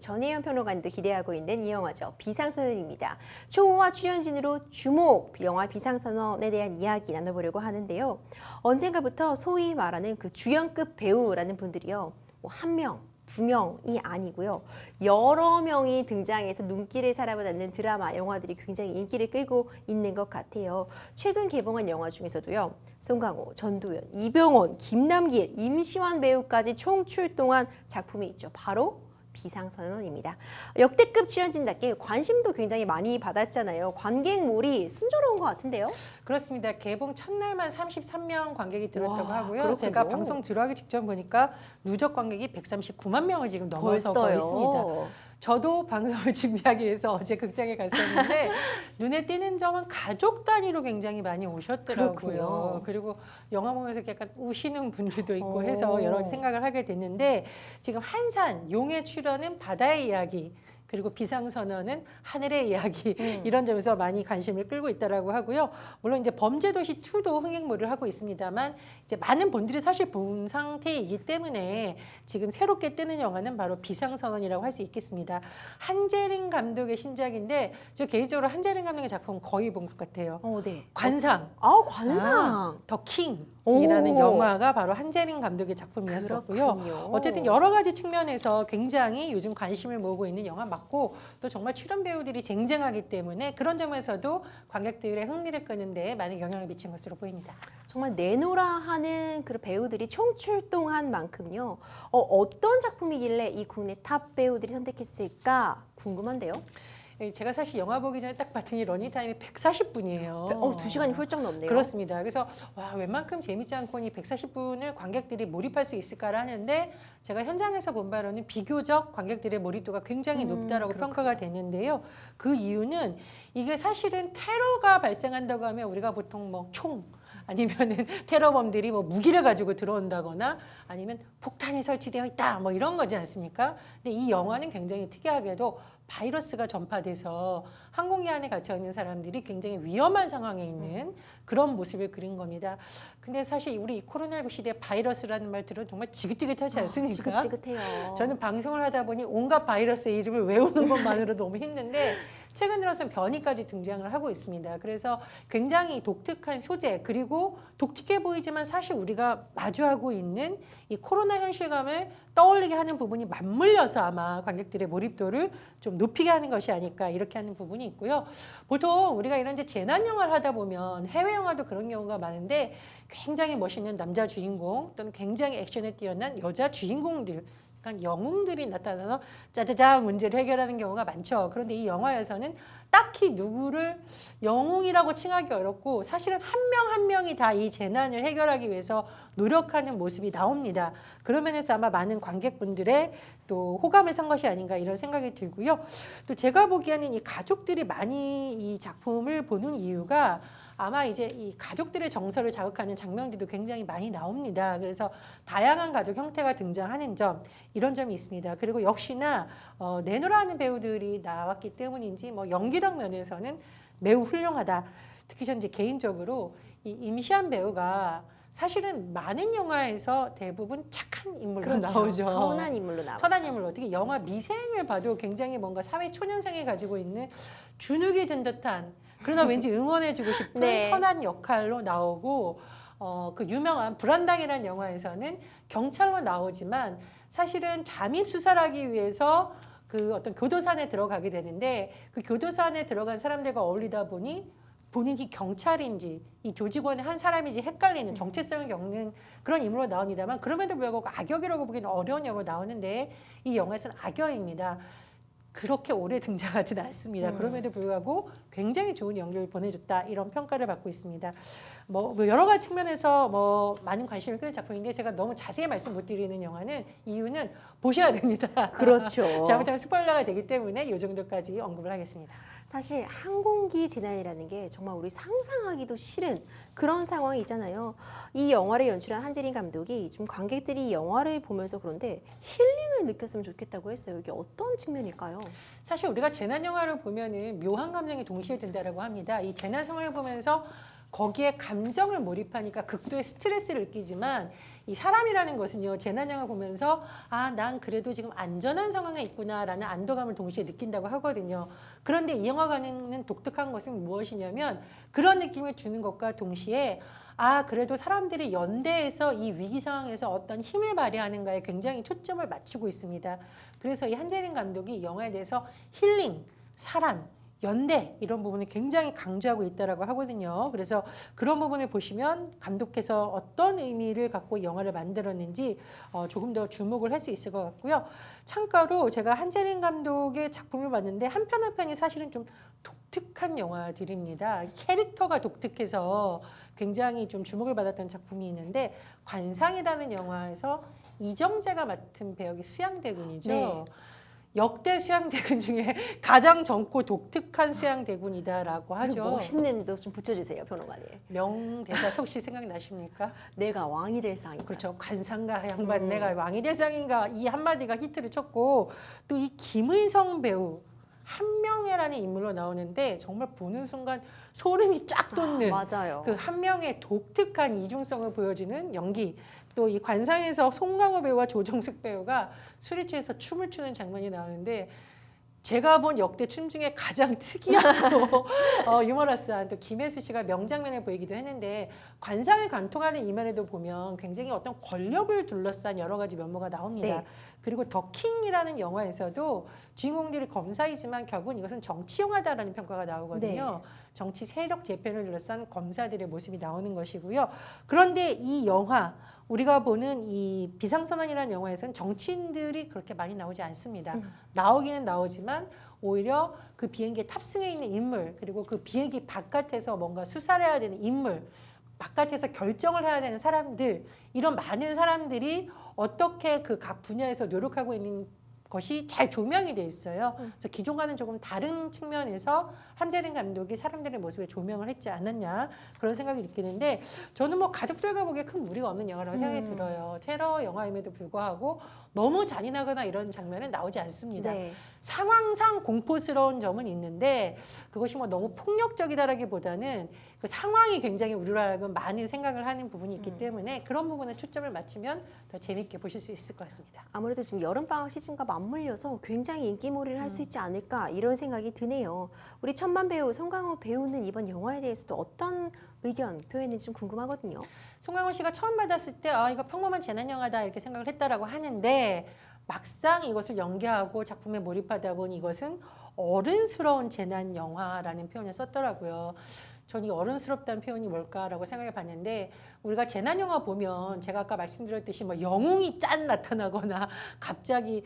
전혜연 평론가님도 기대하고 있는 이 영화죠. 비상선언입니다. 초호화 출연진으로 주목! 영화 비상선언에 대한 이야기 나눠보려고 하는데요. 언젠가부터 소위 말하는 그 주연급 배우라는 분들이요. 한 명, 두 명이 아니고요. 여러 명이 등장해서 눈길을 사로잡는 드라마, 영화들이 굉장히 인기를 끌고 있는 것 같아요. 최근 개봉한 영화 중에서도요. 송강호, 전도연, 이병헌, 김남길, 임시완 배우까지 총 출동한 작품이 있죠. 바로 비상선언입니다. 역대급 출연진답게 관심도 굉장히 많이 받았잖아요. 관객몰이 순조로운 것 같은데요? 그렇습니다. 개봉 첫날만 33명 관객이 들었다고 와, 하고요. 그렇군요. 제가 방송 들어가기 직전 보니까 누적 관객이 139만 명을 지금 넘어서고 있습니다. 저도 방송을 준비하기 위해서 어제 극장에 갔었는데 눈에 띄는 점은 가족 단위로 굉장히 많이 오셨더라고요. 그렇군요. 그리고 영화 보면서 약간 우시는 분들도 있고 해서 여러 가지 생각을 하게 됐는데 지금 한산, 용의 출연은 바다의 이야기, 그리고 비상선언은 하늘의 이야기 이런 점에서 많이 관심을 끌고 있다라고 하고요. 물론 이제 범죄도시 2도 흥행몰을 하고 있습니다만 이제 많은 분들이 사실 본 상태이기 때문에 지금 새롭게 뜨는 영화는 바로 비상선언이라고 할 수 있겠습니다. 한재린 감독의 신작인데 저 개인적으로 한재린 감독의 작품 거의 본 것 같아요. 네. 관상. 관상. 더 킹이라는 영화가 바로 한재린 감독의 작품이었었고요. 그렇군요. 어쨌든 여러 가지 측면에서 굉장히 요즘 관심을 모으고 있는 영화 맞고 또 정말 출연 배우들이 쟁쟁하기 때문에 그런 점에서도 관객들의 흥미를 끄는데 많은 영향을 미친 것으로 보입니다. 정말 내노라 하는 그 배우들이 총출동한 만큼요. 어떤 작품이길래 이 국내 탑 배우들이 선택했을까 궁금한데요. 제가 사실 영화 보기 전에 딱 봤더니 러닝타임이 140분이에요. 2시간이 훌쩍 넘네요. 그렇습니다. 그래서 와, 웬만큼 재밌지 않고니 140분을 관객들이 몰입할 수 있을까를 하는데 제가 현장에서 본 바로는 비교적 관객들의 몰입도가 굉장히 높다라고 평가가 되는데요. 그 이유는 이게 사실은 테러가 발생한다고 하면 우리가 보통 뭐 총 아니면은 테러범들이 뭐 무기를 가지고 들어온다거나 아니면 폭탄이 설치되어 있다 뭐 이런 거지 않습니까? 근데 이 영화는 굉장히 특이하게도 바이러스가 전파돼서 항공기 안에 갇혀 있는 사람들이 굉장히 위험한 상황에 있는 그런 모습을 그린 겁니다. 근데 사실 우리 이 코로나19 시대에 바이러스라는 말 들으면 정말 지긋지긋하지 않습니까? 지긋지긋해요. 저는 방송을 하다 보니 온갖 바이러스의 이름을 외우는 것만으로도 너무 힘든데 최근 들어서 변이까지 등장을 하고 있습니다. 그래서 굉장히 독특한 소재 그리고 독특해 보이지만 사실 우리가 마주하고 있는 이 코로나 현실감을 떠올리게 하는 부분이 맞물려서 아마 관객들의 몰입도를 좀 높이게 하는 것이 아닐까 이렇게 하는 부분이 있고요. 보통 우리가 이런 이제 재난 영화를 하다 보면 해외 영화도 그런 경우가 많은데 굉장히 멋있는 남자 주인공 또는 굉장히 액션에 뛰어난 여자 주인공들 그러니까 영웅들이 나타나서 짜자자 문제를 해결하는 경우가 많죠. 그런데 이 영화에서는 딱히 누구를 영웅이라고 칭하기 어렵고 사실은 한 명 한 명이 다 이 재난을 해결하기 위해서 노력하는 모습이 나옵니다. 그런 면에서 아마 많은 관객분들의 또 호감을 산 것이 아닌가 이런 생각이 들고요. 또 제가 보기에는 이 가족들이 많이 이 작품을 보는 이유가 아마 이제 이 가족들의 정서를 자극하는 장면들도 굉장히 많이 나옵니다. 그래서 다양한 가족 형태가 등장하는 점 이런 점이 있습니다. 그리고 역시나 내노라 하는 배우들이 나왔기 때문인지 뭐 연기력 면에서는 매우 훌륭하다. 특히 전 이제 개인적으로 이 임시완 배우가 사실은 많은 영화에서 대부분 착한 인물로 나오죠. 선한 인물로 나오죠. 선한 인물로. 어떻게 영화 미생을 봐도 굉장히 뭔가 사회 초년생이 가지고 있는 주눅이 든 듯한 그러나 왠지 응원해주고 싶은 네. 선한 역할로 나오고 그 유명한 불안당이라는 영화에서는 경찰로 나오지만 사실은 잠입 수사를 하기 위해서 그 어떤 교도소에 들어가게 되는데 그 교도소에 들어간 사람들과 어울리다 보니 본인이 경찰인지 이 조직원의 한 사람인지 헷갈리는 정체성을 겪는 그런 인물로 나옵니다만 그럼에도 불구하고 악역이라고 보기는 어려운 역으로 나오는데 이 영화에서는 악역입니다. 그렇게 오래 등장하지는 않습니다. 그럼에도 불구하고 굉장히 좋은 연기를 보내줬다 이런 평가를 받고 있습니다. 뭐 여러 가지 측면에서 뭐 많은 관심을 끄는 작품인데 제가 너무 자세히 말씀 못 드리는 영화는 이유는 보셔야 됩니다. 그렇죠. 잘못하면 스포일러가 되기 때문에 이 정도까지 언급을 하겠습니다. 사실 항공기 재난이라는 게 정말 우리 상상하기도 싫은 그런 상황이잖아요. 이 영화를 연출한 한재린 감독이 좀 관객들이 이 영화를 보면서 그런데 힐링을 느꼈으면 좋겠다고 했어요. 이게 어떤 측면일까요? 사실 우리가 재난 영화를 보면은 묘한 감정이 동시에 든다라고 합니다. 이 재난 상황을 보면서 거기에 감정을 몰입하니까 극도의 스트레스를 느끼지만 이 사람이라는 것은요, 재난 영화 보면서 아, 난 그래도 지금 안전한 상황에 있구나라는 안도감을 동시에 느낀다고 하거든요. 그런데 이 영화관은 독특한 것은 무엇이냐면 그런 느낌을 주는 것과 동시에 아, 그래도 사람들이 연대해서 이 위기 상황에서 어떤 힘을 발휘하는가에 굉장히 초점을 맞추고 있습니다. 그래서 이 한재림 감독이 이 영화에 대해서 힐링, 사람, 연대 이런 부분을 굉장히 강조하고 있다라고 하거든요. 그래서 그런 부분을 보시면 감독께서 어떤 의미를 갖고 이 영화를 만들었는지 조금 더 주목을 할 수 있을 것 같고요. 참고로 제가 한재림 감독의 작품을 봤는데 한 편 한 편이 사실은 좀 독특한 영화들입니다. 캐릭터가 독특해서 굉장히 좀 주목을 받았던 작품이 있는데 관상이라는 영화에서 이정재가 맡은 배역이 수양대군이죠. 네. 역대 수양대군 중에 가장 젊고 독특한 수양대군이다라고 하죠. 멋있는도 좀 붙여주세요, 변호관님. 명대사 혹시 생각나십니까? 내가 왕이 될 상이다. 그렇죠. 관상가 양반 내가 왕이 될 상인가 이 한마디가 히트를 쳤고 또 이 김의성 배우 한명회라는 인물로 나오는데 정말 보는 순간 소름이 쫙 돋는 맞아요. 그 한명의 독특한 이중성을 보여주는 연기 또 이 관상에서 송강호 배우와 조정숙 배우가 술에 취해서 춤을 추는 장면이 나오는데 제가 본 역대 춤 중에 가장 특이하고 유머러스한 또 김혜수 씨가 명장면을 보이기도 했는데 관상을 관통하는 이면에도 보면 굉장히 어떤 권력을 둘러싼 여러 가지 면모가 나옵니다. 네. 그리고 더킹이라는 영화에서도 주인공들이 검사이지만 결국은 이것은 정치 영화다라는 평가가 나오거든요. 정치 세력 재편을 둘러싼 검사들의 모습이 나오는 것이고요. 그런데 이 영화 우리가 보는 이 비상선언이라는 영화에서는 정치인들이 그렇게 많이 나오지 않습니다. 나오기는 나오지만 오히려 그 비행기에 탑승해 있는 인물 그리고 그 비행기 바깥에서 뭔가 수사를 해야 되는 인물 바깥에서 결정을 해야 되는 사람들 이런 많은 사람들이 어떻게 그 각 분야에서 노력하고 있는 것이 잘 조명이 돼 있어요. 그래서 기존과는 조금 다른 측면에서 한재림 감독이 사람들의 모습에 조명을 했지 않았냐 그런 생각이 드는데 저는 뭐 가족들과 보기에 큰 무리가 없는 영화라고 생각이 들어요. 테러 영화임에도 불구하고 너무 잔인하거나 이런 장면은 나오지 않습니다. 네. 상황상 공포스러운 점은 있는데 그것이 뭐 너무 폭력적이다라기보다는 그 상황이 굉장히 우리로 하여금 많은 생각을 하는 부분이 있기 때문에 그런 부분에 초점을 맞추면 더 재밌게 보실 수 있을 것 같습니다. 아무래도 지금 여름방학 시즌과 맞물려서 굉장히 인기몰이를 할 수 있지 않을까 이런 생각이 드네요. 우리 천만 배우 송강호 배우는 이번 영화에 대해서도 어떤 의견 표현했는지 좀 궁금하거든요. 송강호 씨가 처음 받았을 때 아, 이거 평범한 재난 영화다 이렇게 생각을 했다라고 하는데 막상 이것을 연기하고 작품에 몰입하다 보니 이것은 어른스러운 재난 영화라는 표현을 썼더라고요. 전 이 어른스럽다는 표현이 뭘까라고 생각해 봤는데 우리가 재난 영화 보면 제가 아까 말씀드렸듯이 뭐 영웅이 짠 나타나거나 갑자기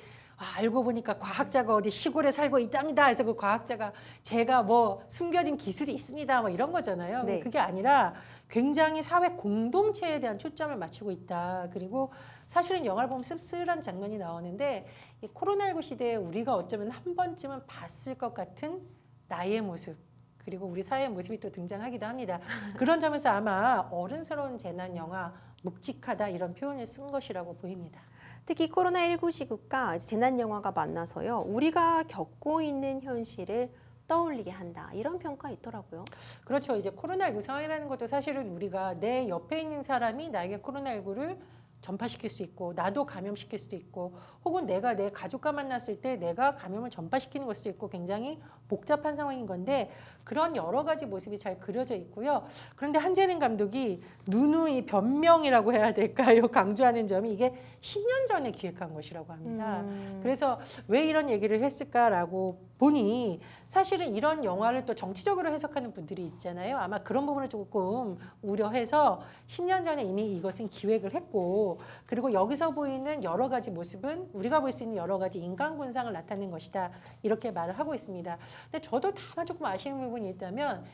알고 보니까 과학자가 어디 시골에 살고 있답니다. 그래서 그 과학자가 제가 뭐 숨겨진 기술이 있습니다. 뭐 이런 거잖아요. 네. 그게 아니라 굉장히 사회 공동체에 대한 초점을 맞추고 있다. 그리고 사실은 영화를 보면 씁쓸한 장면이 나오는데 이 코로나19 시대에 우리가 어쩌면 한 번쯤은 봤을 것 같은 나의 모습 그리고 우리 사회의 모습이 또 등장하기도 합니다. 그런 점에서 아마 어른스러운 재난 영화 묵직하다 이런 표현을 쓴 것이라고 보입니다. 특히 코로나19 시국과 재난 영화가 만나서요. 우리가 겪고 있는 현실을 떠올리게 한다. 이런 평가 있더라고요. 그렇죠. 이제 코로나19 상황이라는 것도 사실은 우리가 내 옆에 있는 사람이 나에게 코로나19를 전파시킬 수 있고 나도 감염시킬 수도 있고 혹은 내가 내 가족과 만났을 때 내가 감염을 전파시키는 걸 수도 있고 굉장히 복잡한 상황인 건데 그런 여러 가지 모습이 잘 그려져 있고요. 그런데 한재림 감독이 누누이 변명이라고 해야 될까요? 강조하는 점이 이게 10년 전에 기획한 것이라고 합니다. 그래서 왜 이런 얘기를 했을까라고 보니 사실은 이런 영화를 또 정치적으로 해석하는 분들이 있잖아요. 아마 그런 부분을 조금 우려해서 10년 전에 이미 이것은 기획을 했고 그리고 여기서 보이는 여러 가지 모습은 우리가 볼 수 있는 여러 가지 인간 군상을 나타낸 것이다. 이렇게 말을 하고 있습니다. 근데 저도 다만 조금 아쉬운 부분이 있다면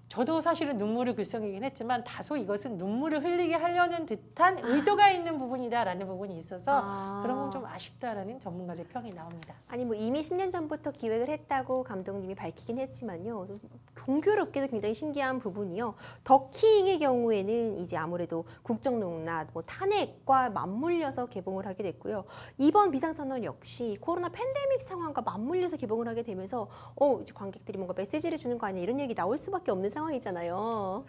저도 사실은 눈물을 글썽이긴 했지만 다소 이것은 눈물을 흘리게 하려는 듯한 의도가 있는 부분이다라는 부분이 있어서 그런 건 좀 아쉽다라는 전문가들 평이 나옵니다. 아니 뭐 이미 10년 전부터 기획을 했다고 감독님이 밝히긴 했지만요. 공교롭게도 굉장히 신기한 부분이요. 더킹의 경우에는 이제 아무래도 국정농단, 뭐 탄핵과 맞물려서 개봉을 하게 됐고요. 이번 비상선언 역시 코로나 팬데믹 상황과 맞물려서 개봉을 하게 되면서 이제 관객들이 뭔가 메시지를 주는 거 아니야 이런 얘기 나올 수밖에 없는 상황이잖아요.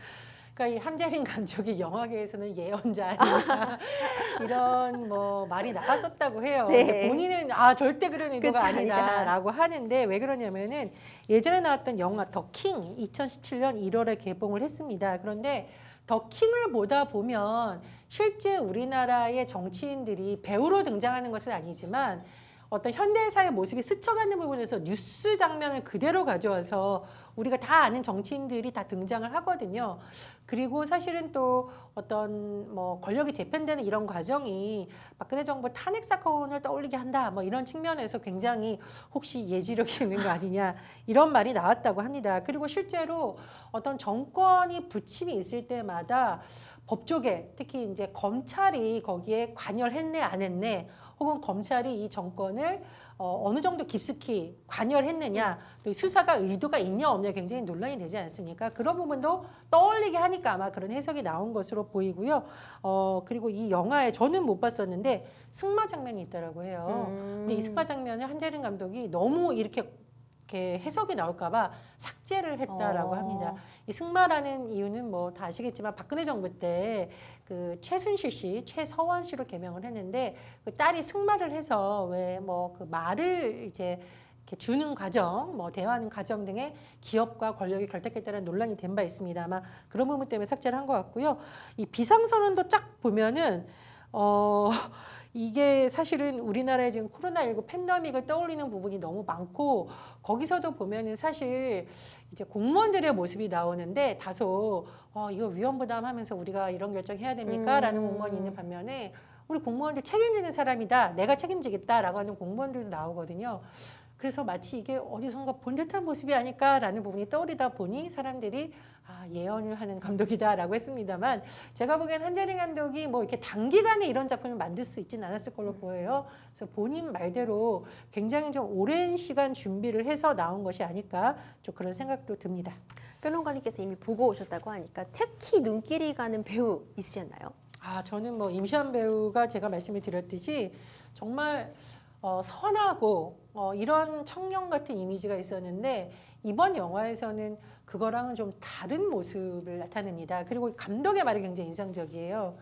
그러니까 이 한재린 감독이 영화계에서는 예언자 아니냐 이런 뭐 말이 나갔었다고 해요. 네. 이제 본인은 절대 그런 의도가 그치, 아니다. 아니다라고 하는데 왜 그러냐면은 예전에 나왔던 영화 더 킹 2017년 1월에 개봉을 했습니다. 그런데 더 킹을 보다 보면 실제 우리나라의 정치인들이 배우로 등장하는 것은 아니지만 어떤 현대사의 모습이 스쳐가는 부분에서 뉴스 장면을 그대로 가져와서 우리가 다 아는 정치인들이 다 등장을 하거든요. 그리고 사실은 또 어떤 뭐 권력이 재편되는 이런 과정이 박근혜 정부 탄핵 사건을 떠올리게 한다. 뭐 이런 측면에서 굉장히 혹시 예지력이 있는 거 아니냐 이런 말이 나왔다고 합니다. 그리고 실제로 어떤 정권이 부침이 있을 때마다 법조계 특히 이제 검찰이 거기에 관여했네 안 했네 혹은 검찰이 이 정권을 어느 정도 깊숙이 관여했느냐 또 수사가 의도가 있냐 없냐 굉장히 논란이 되지 않습니까? 그런 부분도 떠올리게 하니까 아마 그런 해석이 나온 것으로 보이고요. 그리고 이 영화에 저는 못 봤었는데 승마 장면이 있더라고 해요. 근데 이 승마 장면을 한재린 감독이 너무 이렇게 해석이 나올까봐 삭제를 했다라고 합니다. 이 승마라는 이유는 뭐 다 아시겠지만 박근혜 정부 때 그 최순실 씨, 최서원 씨로 개명을 했는데 그 딸이 승마를 해서 왜 뭐 그 말을 이제 이렇게 주는 과정, 뭐 대화하는 과정 등의 기업과 권력이 결탁했다는 논란이 된 바 있습니다. 아마 그런 부분 때문에 삭제를 한 것 같고요. 이 비상선언도 쫙 보면은 이게 사실은 우리나라에 지금 코로나19 팬데믹을 떠올리는 부분이 너무 많고 거기서도 보면은 사실 이제 공무원들의 모습이 나오는데 다소 이거 위험부담하면서 우리가 이런 결정해야 됩니까? 라는 공무원이 있는 반면에 우리 공무원들 책임지는 사람이다. 내가 책임지겠다라고 하는 공무원들도 나오거든요. 그래서 마치 이게 어디선가 본 듯한 모습이 아닐까라는 부분이 떠오르다 보니 사람들이 예언을 하는 감독이다라고 했습니다만 제가 보기엔 한재린 감독이 뭐 이렇게 단기간에 이런 작품을 만들 수 있지는 않았을 걸로 보여요. 그래서 본인 말대로 굉장히 좀 오랜 시간 준비를 해서 나온 것이 아닐까 좀 그런 생각도 듭니다. 평론가님께서 이미 보고 오셨다고 하니까 특히 눈길이 가는 배우 있으셨나요? 저는 뭐 임시완 배우가 제가 말씀을 드렸듯이 정말 선하고 이런 청년 같은 이미지가 있었는데 이번 영화에서는 그거랑은 좀 다른 모습을 나타냅니다. 그리고 감독의 말이 굉장히 인상적이에요.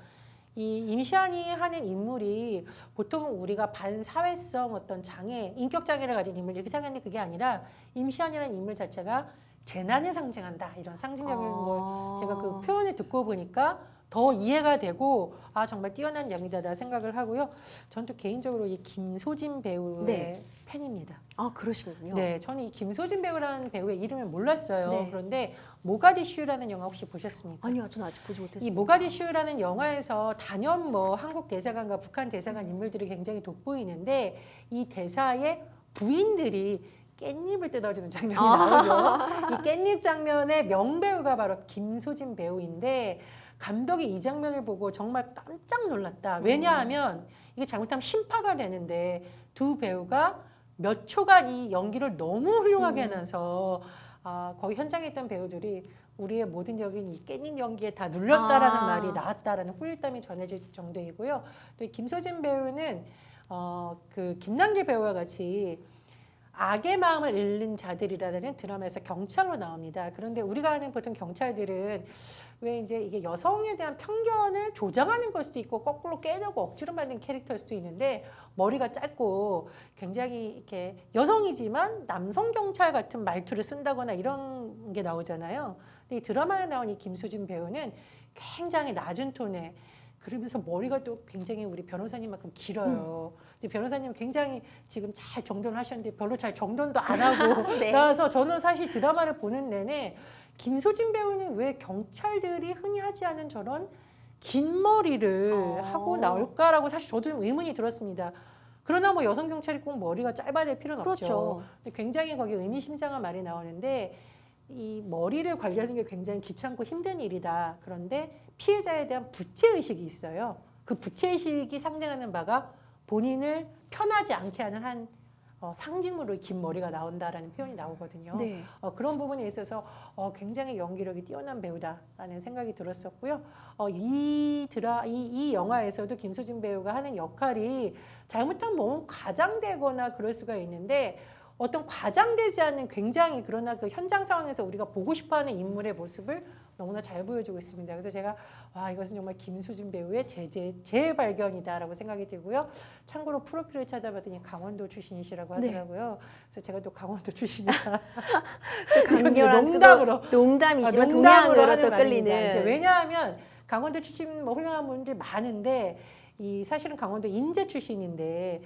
이 임시완이 하는 인물이 보통 우리가 반사회성 어떤 장애, 인격 장애를 가진 인물 이렇게 생각하는데 그게 아니라 임시완이라는 인물 자체가 재난을 상징한다. 이런 상징적인 걸 제가 그 표현을 듣고 보니까 더 이해가 되고 정말 뛰어난 연기다다 생각을 하고요. 전 또 개인적으로 이 김소진 배우의 팬입니다. 그러시군요. 네, 저는 이 김소진 배우라는 배우의 이름을 몰랐어요. 네. 그런데 모가디슈라는 영화 혹시 보셨습니까? 아니요, 저는 아직 보지 못했습니다. 이 모가디슈라는 영화에서 단연 뭐 한국 대사관과 북한 대사관 인물들이 굉장히 돋보이는데 이 대사의 부인들이 깻잎을 뜯어주는 장면이 나오죠. 이 깻잎 장면의 명배우가 바로 김소진 배우인데 감독이 이 장면을 보고 정말 깜짝 놀랐다. 왜냐하면 이게 잘못하면 심파가 되는데 두 배우가 몇 초간 이 연기를 너무 훌륭하게 해놔서 거기 현장에 있던 배우들이 우리의 모든 역인 이 깻잎 연기에 다 눌렸다라는 말이 나왔다라는 후일담이 전해질 정도이고요. 또 이 김소진 배우는 그 김남길 배우와 같이 악의 마음을 잃는 자들이라는 드라마에서 경찰로 나옵니다. 그런데 우리가 아는 보통 경찰들은 왜 이제 이게 여성에 대한 편견을 조장하는 걸 수도 있고 거꾸로 깨려고 억지로 만든 캐릭터일 수도 있는데 머리가 짧고 굉장히 이렇게 여성이지만 남성 경찰 같은 말투를 쓴다거나 이런 게 나오잖아요. 근데 이 드라마에 나온 이 김수진 배우는 굉장히 낮은 톤에 그러면서 머리가 또 굉장히 우리 변호사님만큼 길어요. 근데 변호사님 굉장히 지금 잘 정돈을 하셨는데 별로 잘 정돈도 안 하고 네. 나와서 저는 사실 드라마를 보는 내내 김소진 배우는 왜 경찰들이 흔히 하지 않은 저런 긴 머리를 하고 나올까라고 사실 저도 의문이 들었습니다. 그러나 뭐 여성 경찰이 꼭 머리가 짧아야 될 필요는 그렇죠. 없죠. 근데 굉장히 거기 의미심장한 말이 나오는데 이 머리를 관리하는 게 굉장히 귀찮고 힘든 일이다. 그런데 피해자에 대한 부채의식이 있어요. 그 부채의식이 상징하는 바가 본인을 편하지 않게 하는 한 상징으로 긴 머리가 나온다라는 표현이 나오거든요. 네. 그런 부분에 있어서 굉장히 연기력이 뛰어난 배우다라는 생각이 들었었고요. 이 영화에서도 김수진 배우가 하는 역할이 잘못하면 너무 과장되거나 그럴 수가 있는데 어떤 과장되지 않는 굉장히 그러나 그 현장 상황에서 우리가 보고 싶어하는 인물의 모습을 너무나 잘 보여주고 있습니다. 그래서 제가 와 이것은 정말 김수진 배우의 재발견이다라고 생각이 들고요. 참고로 프로필을 찾아봤더니 강원도 출신이시라고 하더라고요. 그래서 제가 또 강원도 출신이다. 강렬한 농담으로 농담이지만 농담으로 동양으로 하는 또 말입니다. 끌리는. 이제 왜냐하면 강원도 출신 뭐 훌륭한 분들이 많은데 이 사실은 강원도 인제 출신인데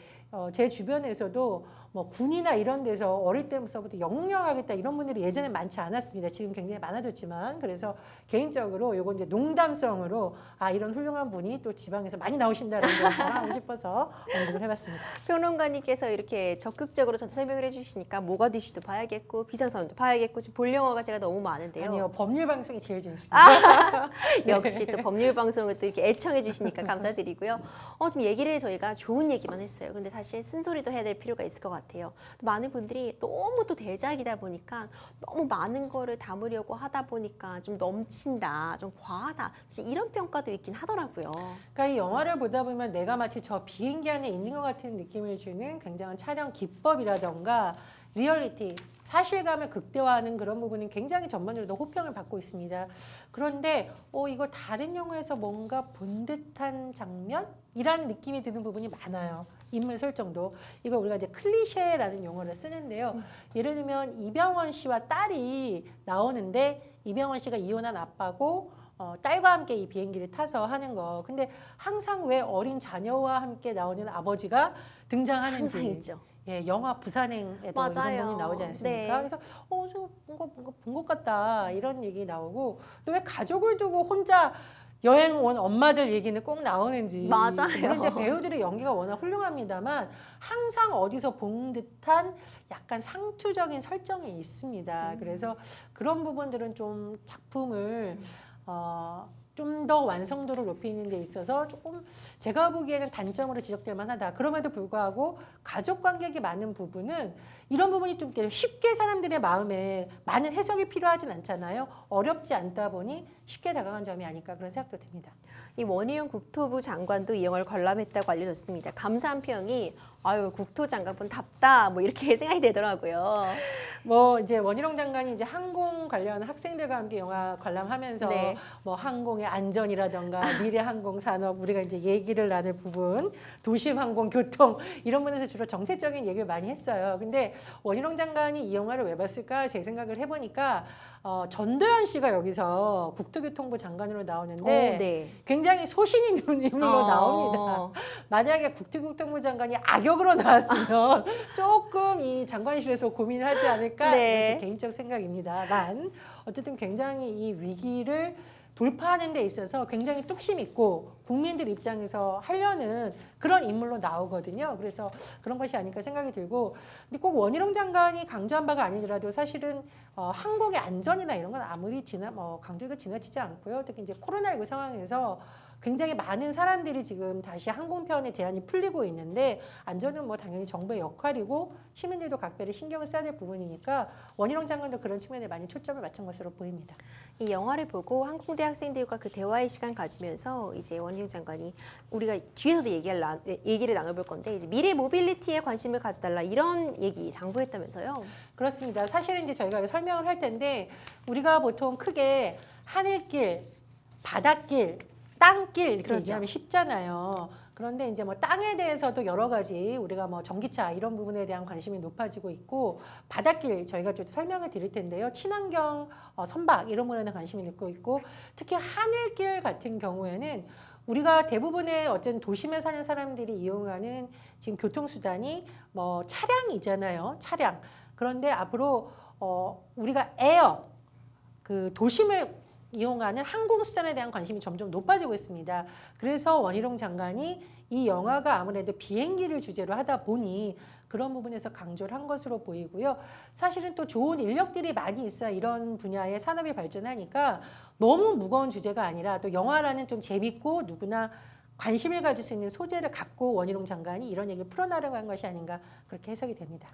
제 주변에서도 뭐 군이나 이런 데서 어릴 때부터 영영하겠다 이런 분들이 예전에 많지 않았습니다. 지금 굉장히 많아졌지만 그래서 개인적으로 요거 이제 농담성으로 아 이런 훌륭한 분이 또 지방에서 많이 나오신다는 걸 자랑하고 싶어서 언급을 해봤습니다. 평론가님께서 이렇게 적극적으로 저한테 설명을 해주시니까 모가디슈도 봐야겠고 비상선언도 봐야겠고 지금 볼 영화가 제가 너무 많은데요. 아니요 법률 방송이 제일 재밌습니다. 역시 또 법률 방송을 또 이렇게 애청해 주시니까 감사드리고요. 지금 얘기를 저희가 좋은 얘기만 했어요. 근데 사실 쓴소리도 해야 될 필요가 있을 것 같아요. 또 많은 분들이 너무 또 대작이다 보니까 너무 많은 거를 담으려고 하다 보니까 좀 넘친다, 좀 과하다. 사실 이런 평가도 있긴 하더라고요. 그러니까 이 영화를 보다 보면 내가 마치 저 비행기 안에 있는 것 같은 느낌을 주는 굉장한 촬영 기법이라던가 리얼리티, 사실감을 극대화하는 그런 부분은 굉장히 전반적으로 호평을 받고 있습니다. 그런데 이거 다른 영화에서 뭔가 본 듯한 장면? 이란 느낌이 드는 부분이 많아요. 인물 설정도. 이거 우리가 이제 클리셰라는 용어를 쓰는데요. 예를 들면 이병헌 씨와 딸이 나오는데 이병헌 씨가 이혼한 아빠고 딸과 함께 이 비행기를 타서 하는 거. 근데 항상 왜 어린 자녀와 함께 나오는 아버지가 등장하는지. 항상 있죠. 예, 영화 부산행에도 이런 부분이 나오지 않습니까? 네. 그래서 저 뭔가 본 것 같다 이런 얘기 나오고 또 왜 가족을 두고 혼자 여행 온 엄마들 얘기는 꼭 나오는지. 맞아요. 물론 이제 배우들의 연기가 워낙 훌륭합니다만 항상 어디서 본 듯한 약간 상투적인 설정이 있습니다. 그래서 그런 부분들은 좀 작품을 좀 더 완성도를 높이는 데 있어서 조금 제가 보기에는 단점으로 지적될 만하다. 그럼에도 불구하고 가족 관객이 많은 부분은 이런 부분이 좀 쉽게 사람들의 마음에 많은 해석이 필요하진 않잖아요. 어렵지 않다 보니 쉽게 다가간 점이 아닐까 그런 생각도 듭니다. 이 원희룡 국토부 장관도 이 영화를 관람했다고 알려졌습니다. 감사한 평이 아유 국토장관분 답다 뭐 이렇게 생각이 되더라고요. 뭐 이제 원희룡 장관이 이제 항공 관련 학생들과 함께 영화 관람하면서 네. 뭐 항공의 안전이라던가 미래 항공 산업 우리가 이제 얘기를 나눌 부분 도심 항공 교통 이런 부분에서 주로 정책적인 얘기를 많이 했어요. 근데 원희룡 장관이 이 영화를 왜 봤을까 제 생각을 해보니까 전도연 씨가 여기서 국토교통부 장관으로 나오는데 네. 굉장히 소신 있는 인물로 나옵니다. 만약에 국토교통부 장관이 악역으로 나왔으면 조금 이 장관실에서 고민하지 않을까 네. 이건 제 개인적 생각입니다만 어쨌든 굉장히 이 위기를 돌파하는 데 있어서 굉장히 뚝심 있고 국민들 입장에서 하려는 그런 인물로 나오거든요. 그래서 그런 것이 아닐까 생각이 들고 근데 꼭 원희룡 장관이 강조한 바가 아니더라도 사실은 항공의 안전이나 이런 건 아무리 강조도 지나치지 않고요. 특히 이제 코로나19 상황에서 굉장히 많은 사람들이 지금 다시 항공편의 제한이 풀리고 있는데 안전은 뭐 당연히 정부의 역할이고 시민들도 각별히 신경을 써야 될 부분이니까 원희룡 장관도 그런 측면에 많이 초점을 맞춘 것으로 보입니다. 이 영화를 보고 항공대 학생들과 그 대화의 시간 가지면서 이제 원희룡 장관이 우리가 뒤에서도 얘기를 나눠볼 건데 이제 미래 모빌리티에 관심을 가져달라 이런 얘기 당부했다면서요? 그렇습니다. 사실은 이제 저희가 설명을 할 텐데 우리가 보통 크게 하늘길, 바닷길, 땅길 이렇게 그렇죠. 얘기하면 쉽잖아요. 그런데 이제 뭐 땅에 대해서도 여러 가지 우리가 뭐 전기차 이런 부분에 대한 관심이 높아지고 있고 바닷길 저희가 좀 설명을 드릴 텐데요. 친환경 선박 이런 부분에 관심이 있고 있고 특히 하늘길 같은 경우에는 우리가 대부분의 어쨌든 도심에 사는 사람들이 이용하는 지금 교통수단이 뭐 차량이잖아요. 차량. 그런데 앞으로 우리가 에어 그 도심을 이용하는 항공수단에 대한 관심이 점점 높아지고 있습니다. 그래서 원희룡 장관이 이 영화가 아무래도 비행기를 주제로 하다 보니 그런 부분에서 강조를 한 것으로 보이고요. 사실은 또 좋은 인력들이 많이 있어야 이런 분야의 산업이 발전하니까 너무 무거운 주제가 아니라 또 영화라는 좀 재밌고 누구나 관심을 가질 수 있는 소재를 갖고 원희룡 장관이 이런 얘기를 풀어나가는 것이 아닌가 그렇게 해석이 됩니다.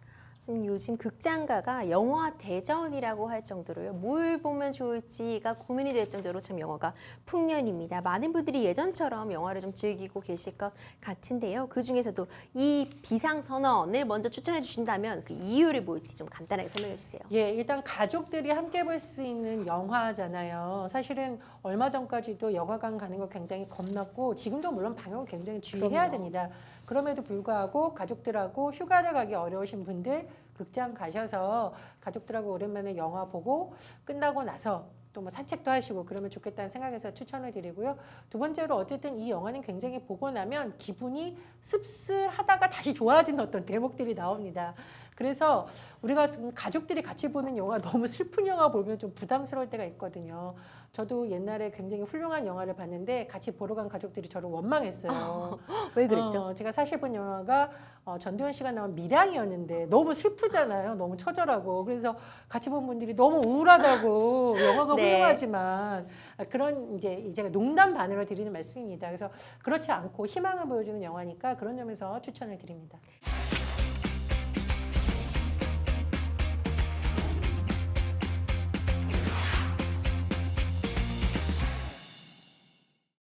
좀 요즘 극장가가 영화 대전이라고 할 정도로요. 뭘 보면 좋을지가 고민이 될 정도로 참 영화가 풍년입니다. 많은 분들이 예전처럼 영화를 좀 즐기고 계실 것 같은데요. 그 중에서도 이 비상선언을 먼저 추천해 주신다면 그 이유를 뭘지 좀 간단하게 설명해 주세요. 예, 일단 가족들이 함께 볼 수 있는 영화잖아요. 사실은 얼마 전까지도 영화관 가는 거 굉장히 겁났고 지금도 물론 방역은 굉장히 주의해야 그럼요. 됩니다. 그럼에도 불구하고 가족들하고 휴가를 가기 어려우신 분들 극장 가셔서 가족들하고 오랜만에 영화 보고 끝나고 나서 또 뭐 산책도 하시고 그러면 좋겠다는 생각에서 추천을 드리고요. 두 번째로 어쨌든 이 영화는 굉장히 보고 나면 기분이 씁쓸하다가 다시 좋아지는 어떤 대목들이 나옵니다. 그래서 우리가 지금 가족들이 같이 보는 영화 너무 슬픈 영화 보면 좀 부담스러울 때가 있거든요. 저도 옛날에 굉장히 훌륭한 영화를 봤는데 같이 보러 간 가족들이 저를 원망했어요. 왜 그랬죠? 제가 사실 본 영화가 전도연 씨가 나온 밀양이었는데 너무 슬프잖아요. 너무 처절하고. 그래서 같이 본 분들이 너무 우울하다고 영화가 네. 훌륭하지만 그런 이제 제가 농담 반으로 드리는 말씀입니다. 그래서 그렇지 않고 희망을 보여주는 영화니까 그런 점에서 추천을 드립니다.